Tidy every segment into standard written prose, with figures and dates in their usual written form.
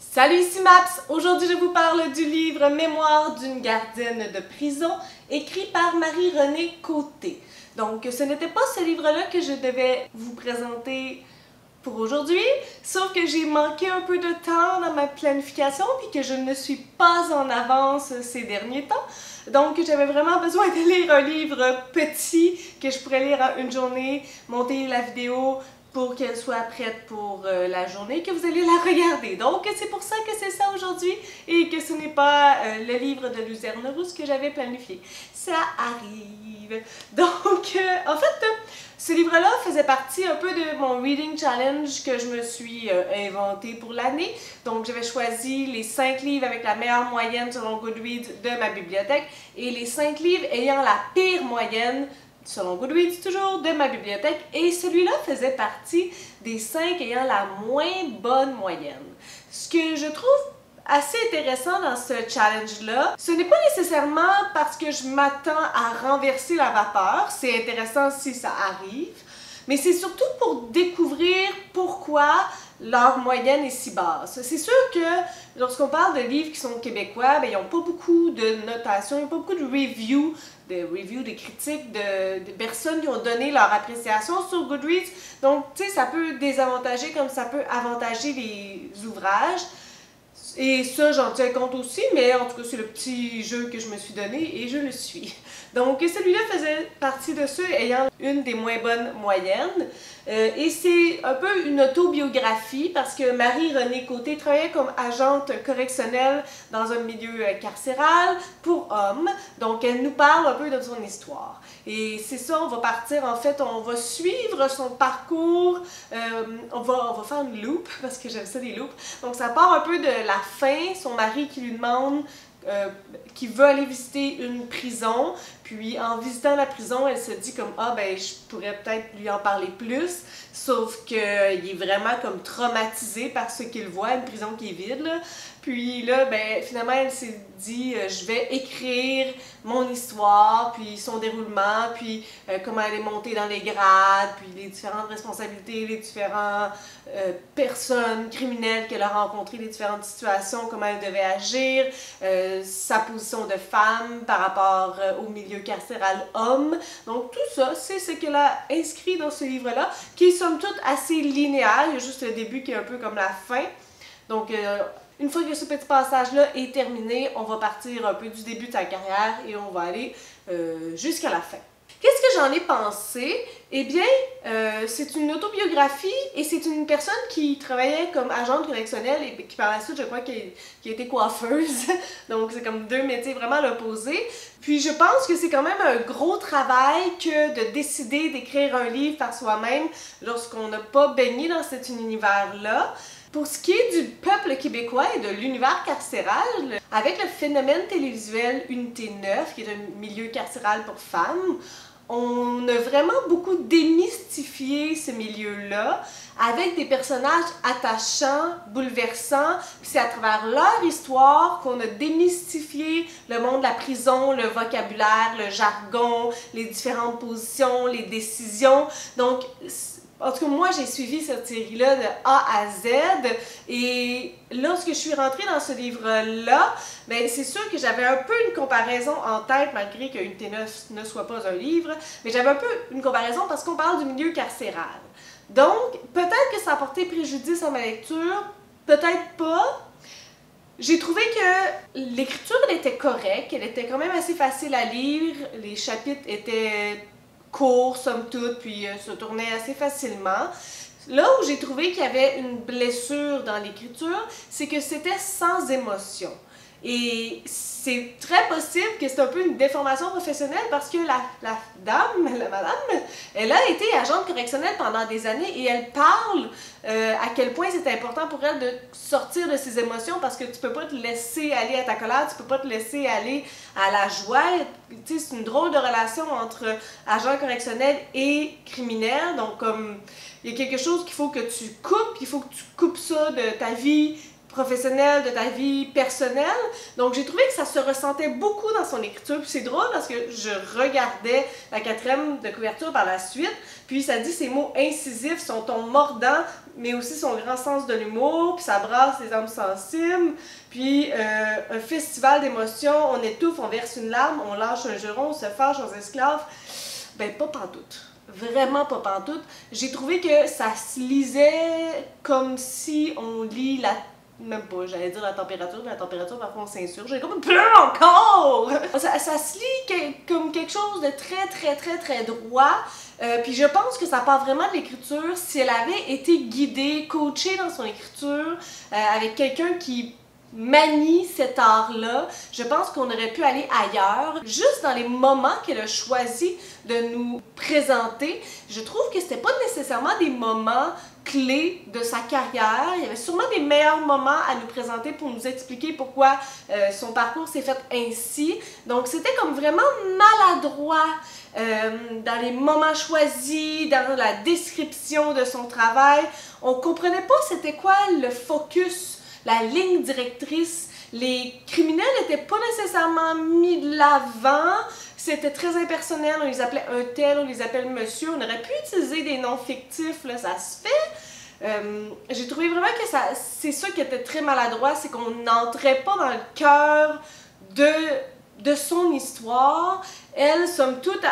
Salut, ici Maps! Aujourd'hui, je vous parle du livre Mémoires d'une gardienne de prison, écrit par Marie-Renée Côté. Donc, ce n'était pas ce livre-là que je devais vous présenter pour aujourd'hui, sauf que j'ai manqué un peu de temps dans ma planification puis que je ne suis pas en avance ces derniers temps. Donc, j'avais vraiment besoin de lire un livre petit que je pourrais lire en une journée, monter la vidéo pour qu'elle soit prête pour la journée que vous allez la regarder. Donc, c'est pour ça que c'est ça aujourd'hui et que ce n'est pas le livre de Luzerne Rousse que j'avais planifié. Ça arrive. Donc, en fait, ce livre-là faisait partie un peu de mon Reading Challenge que je me suis inventé pour l'année. Donc, j'avais choisi les 5 livres avec la meilleure moyenne selon Goodreads de ma bibliothèque et les 5 livres ayant la pire moyenne selon Goodreads toujours, de ma bibliothèque, et celui-là faisait partie des 5 ayant la moins bonne moyenne. Ce que je trouve assez intéressant dans ce challenge-là, ce n'est pas nécessairement parce que je m'attends à renverser la vapeur, c'est intéressant si ça arrive, mais c'est surtout pour découvrir pourquoi leur moyenne est si basse. C'est sûr que lorsqu'on parle de livres qui sont québécois, ils n'ont pas beaucoup de notation, ils n'ont pas beaucoup de reviews, des critiques de personnes qui ont donné leur appréciation sur Goodreads. Donc, tu sais, ça peut désavantager comme ça peut avantager les ouvrages. Et ça, j'en tiens compte aussi, mais en tout cas, c'est le petit jeu que je me suis donné et je le suis. Donc, celui-là faisait partie de ceux ayant une des moins bonnes moyennes. Et c'est un peu une autobiographie parce que Marie-Renée Côté travaillait comme agente correctionnelle dans un milieu carcéral pour hommes. Donc, elle nous parle un peu de son histoire. Et c'est ça, on va partir, en fait, on va suivre son parcours. On va faire une loupe parce que j'aime ça des loupes. Donc, ça part un peu de la fin, son mari qui lui demande qui veut aller visiter une prison, puis en visitant la prison, elle se dit comme « Ah, ben, je pourrais peut-être lui en parler plus », sauf qu'il est vraiment comme traumatisé par ce qu'il voit, une prison qui est vide, là. Puis là, ben, finalement, elle s'est dit « Je vais écrire mon histoire, puis son déroulement, puis comment elle est montée dans les grades, puis les différentes responsabilités, les différentes personnes criminelles qu'elle a rencontrées, les différentes situations, comment elle devait agir, sa position de femme par rapport au milieu carcéral homme. Donc tout ça, c'est ce qu'elle a inscrit dans ce livre-là, qui est somme toute assez linéaire. Il y a juste le début qui est un peu comme la fin. Donc une fois que ce petit passage-là est terminé, on va partir un peu du début de sa carrière et on va aller jusqu'à la fin. Qu'est-ce que j'en ai pensé? Eh bien, c'est une autobiographie et c'est une personne qui travaillait comme agente correctionnelle et qui par la suite, je crois, qui a été coiffeuse. Donc, c'est comme deux métiers vraiment à l'opposé. Puis, je pense que c'est quand même un gros travail que de décider d'écrire un livre par soi-même lorsqu'on n'a pas baigné dans cet univers-là. Pour ce qui est du peuple québécois et de l'univers carcéral, avec le phénomène télévisuel Unité 9, qui est un milieu carcéral pour femmes, on a vraiment beaucoup démystifié ce milieu-là avec des personnages attachants, bouleversants. Puis c'est à travers leur histoire qu'on a démystifié le monde de la prison, le vocabulaire, le jargon, les différentes positions, les décisions. Donc, en tout cas, moi, j'ai suivi cette série-là de A à Z et lorsque je suis rentrée dans ce livre-là, ben, c'est sûr que j'avais un peu une comparaison en tête, malgré que Unité 9 ne soit pas un livre, mais j'avais un peu une comparaison parce qu'on parle du milieu carcéral. Donc, peut-être que ça a porté préjudice à ma lecture, peut-être pas. J'ai trouvé que l'écriture, elle était correcte, elle était quand même assez facile à lire, les chapitres étaient court, somme toute, puis se tournait assez facilement. Là où j'ai trouvé qu'il y avait une blessure dans l'écriture, c'est que c'était sans émotion. Et c'est très possible que c'est un peu une déformation professionnelle parce que la madame, elle a été agente correctionnelle pendant des années et elle parle à quel point c'est important pour elle de sortir de ses émotions parce que tu peux pas te laisser aller à ta colère, tu peux pas te laisser aller à la joie. Tu sais, c'est une drôle de relation entre agent correctionnel et criminel. Donc, comme il y a quelque chose qu'il faut que tu coupes, il faut que tu coupes ça de ta vie professionnelle, de ta vie personnelle. Donc j'ai trouvé que ça se ressentait beaucoup dans son écriture. Puis c'est drôle parce que je regardais la 4e de couverture par la suite, puis ça dit ses mots incisifs, son ton mordant, mais aussi son grand sens de l'humour, puis ça brasse les âmes sensibles. Puis un festival d'émotions, on étouffe, on verse une larme, on lâche un juron, on se fâche, on s'esclave. Ben pas pantoute. Vraiment pas pantoute. J'ai trouvé que ça se lisait comme si on lit la... Même pas, j'allais dire la température, mais la température, parfois on s'insurge. J'ai comme plein encore! Ça se lit comme quelque chose de très droit. Puis je pense que ça part vraiment de l'écriture. Si elle avait été guidée, coachée dans son écriture, avec quelqu'un qui manie cet art-là, je pense qu'on aurait pu aller ailleurs. Juste dans les moments qu'elle a choisi de nous présenter, je trouve que c'était pas nécessairement des moments clés de sa carrière. Il y avait sûrement des meilleurs moments à nous présenter pour nous expliquer pourquoi son parcours s'est fait ainsi. Donc c'était comme vraiment maladroit dans les moments choisis, dans la description de son travail. On comprenait pas c'était quoi le focus, la ligne directrice. Les criminels n'étaient pas nécessairement mis de l'avant. C'était très impersonnel, on les appelait un tel, on les appelle monsieur. On aurait pu utiliser des noms fictifs, là, ça se fait. J'ai trouvé vraiment que c'est ça qui était très maladroit, c'est qu'on n'entrait pas dans le cœur de son histoire. Elle, somme toute,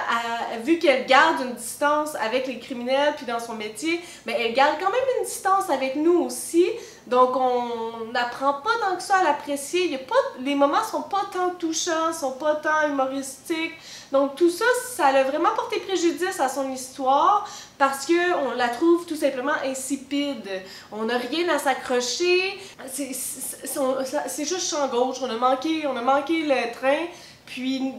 vu qu'elle garde une distance avec les criminels puis dans son métier, mais elle garde quand même une distance avec nous aussi. Donc on n'apprend pas tant que ça à l'apprécier. Les moments sont pas tant touchants, sont pas tant humoristiques. Donc tout ça, ça a vraiment porté préjudice à son histoire parce qu'on la trouve tout simplement insipide. On n'a rien à s'accrocher. C'est juste champ gauche. On a manqué le train. Puis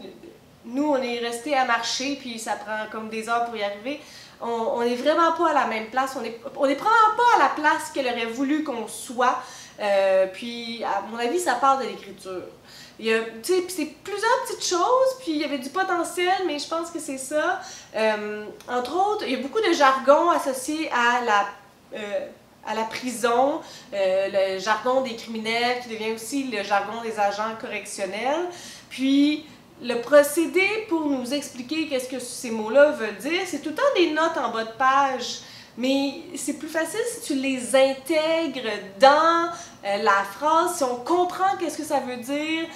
nous, on est resté à marcher, puis ça prend comme des heures pour y arriver. On n'est vraiment pas à la même place. On est probablement pas à la place qu'elle aurait voulu qu'on soit. Puis, à mon avis, ça part de l'écriture. C'est plusieurs petites choses, puis il y avait du potentiel, mais je pense que c'est ça. Entre autres, il y a beaucoup de jargon associé à la prison, le jargon des criminels qui devient aussi le jargon des agents correctionnels. Puis, le procédé pour nous expliquer qu'est-ce que ces mots-là veulent dire, c'est tout le temps des notes en bas de page. Mais c'est plus facile si tu les intègres dans la phrase, si on comprend qu'est-ce que ça veut dire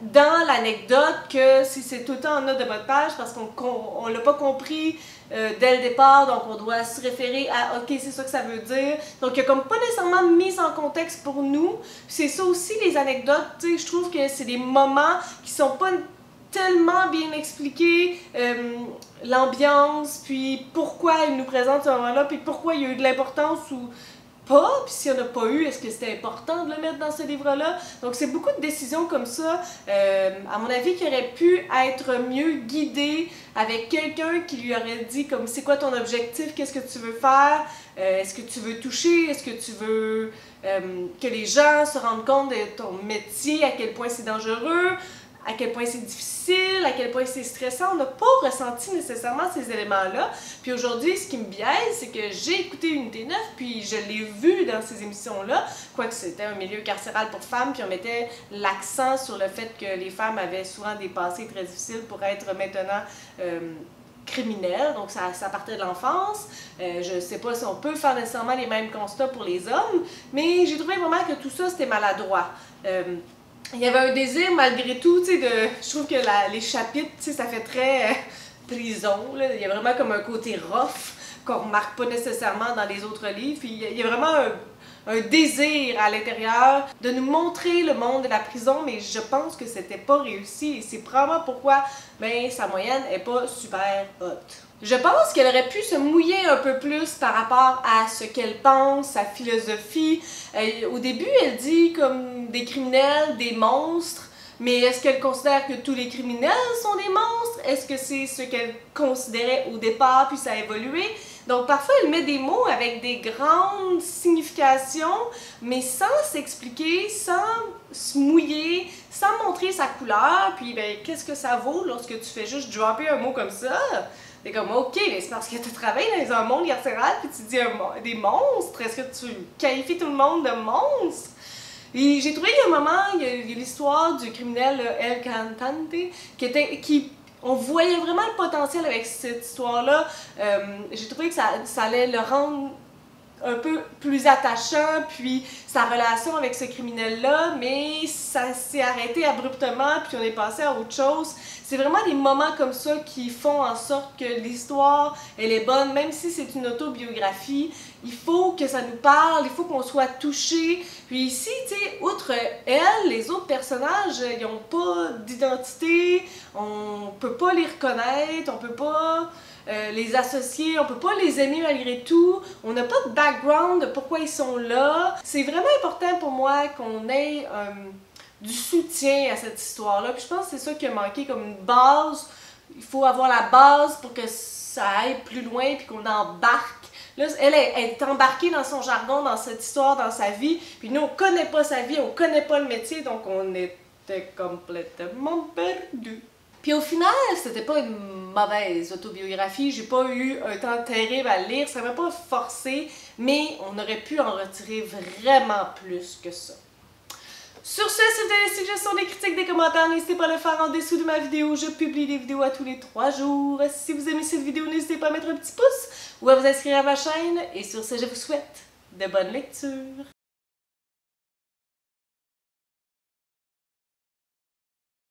dans l'anecdote, que si c'est tout le temps en note de bas de page parce qu'on ne l'a pas compris dès le départ, donc on doit se référer à « ok, c'est ça que ça veut dire ». Donc il n'y a comme pas nécessairement de mise en contexte pour nous. C'est ça aussi les anecdotes, tu sais, je trouve que c'est des moments qui sont pas tellement bien expliqués, l'ambiance, puis pourquoi il nous présente ce moment-là, puis pourquoi il y a eu de l'importance ou pas, puis s'il n'y en a pas eu, est-ce que c'était important de le mettre dans ce livre-là? Donc c'est beaucoup de décisions comme ça, à mon avis, qui auraient pu être mieux guidées avec quelqu'un qui lui aurait dit comme c'est quoi ton objectif, qu'est-ce que tu veux faire, est-ce que tu veux toucher, est-ce que tu veux que les gens se rendent compte de ton métier, à quel point c'est dangereux, à quel point c'est difficile, à quel point c'est stressant. On n'a pas ressenti nécessairement ces éléments-là. Puis aujourd'hui, ce qui me biaise, c'est que j'ai écouté Unité 9, puis je l'ai vu dans ces émissions-là, quoique c'était un milieu carcéral pour femmes, puis on mettait l'accent sur le fait que les femmes avaient souvent des passés très difficiles pour être maintenant criminelles, donc ça partait de l'enfance. Je ne sais pas si on peut faire nécessairement les mêmes constats pour les hommes, mais j'ai trouvé vraiment que tout ça, c'était maladroit. Il y avait un désir malgré tout, tu sais, je trouve que les chapitres, tu sais, ça fait très prison, là. Il y a vraiment comme un côté rough qu'on remarque pas nécessairement dans les autres livres. Puis il y a vraiment un désir à l'intérieur de nous montrer le monde de la prison, mais je pense que c'était pas réussi et c'est probablement pourquoi sa moyenne est pas super haute. Je pense qu'elle aurait pu se mouiller un peu plus par rapport à ce qu'elle pense, sa philosophie. Au début, elle dit comme des criminels, des monstres, mais est-ce qu'elle considère que tous les criminels sont des monstres? Est-ce que c'est ce qu'elle considérait au départ, puis ça a évolué? Donc parfois, elle met des mots avec des grandes significations, mais sans s'expliquer, sans se mouiller, sans montrer sa couleur. Puis qu'est-ce que ça vaut lorsque tu fais juste dropper un mot comme ça? T'es comme, ok, mais c'est parce que tu travailles dans un monde carcéral puis tu dis des monstres. Est-ce que tu qualifies tout le monde de monstre? Et j'ai trouvé qu'il y a un moment, il y a l'histoire du criminel El Cantante on voyait vraiment le potentiel avec cette histoire-là. J'ai trouvé que ça allait le rendre un peu plus attachant, puis sa relation avec ce criminel-là, mais ça s'est arrêté abruptement, puis on est passé à autre chose. C'est vraiment des moments comme ça qui font en sorte que l'histoire, elle est bonne, même si c'est une autobiographie. Il faut que ça nous parle, il faut qu'on soit touché. Puis ici, tu sais, outre elle, les autres personnages, ils n'ont pas d'identité, on peut pas les reconnaître, on peut pas les associer, on peut pas les aimer malgré tout, on n'a pas de background de pourquoi ils sont là. C'est vraiment important pour moi qu'on ait du soutien à cette histoire-là. Puis je pense que c'est ça qui a manqué comme une base. Il faut avoir la base pour que ça aille plus loin puis qu'on embarque. Là, elle est embarquée dans son jargon, dans cette histoire, dans sa vie. Puis nous, on connaît pas sa vie, on connaît pas le métier, donc on était complètement perdus. Puis au final, c'était pas une mauvaise autobiographie, j'ai pas eu un temps terrible à lire, ça m'a pas forcé, mais on aurait pu en retirer vraiment plus que ça. Sur ce, c'était les suggestions, des critiques, des commentaires, n'hésitez pas à le faire en dessous de ma vidéo, je publie des vidéos à tous les 3 jours. Si vous aimez cette vidéo, n'hésitez pas à mettre un petit pouce ou à vous inscrire à ma chaîne, et sur ce, je vous souhaite de bonnes lectures.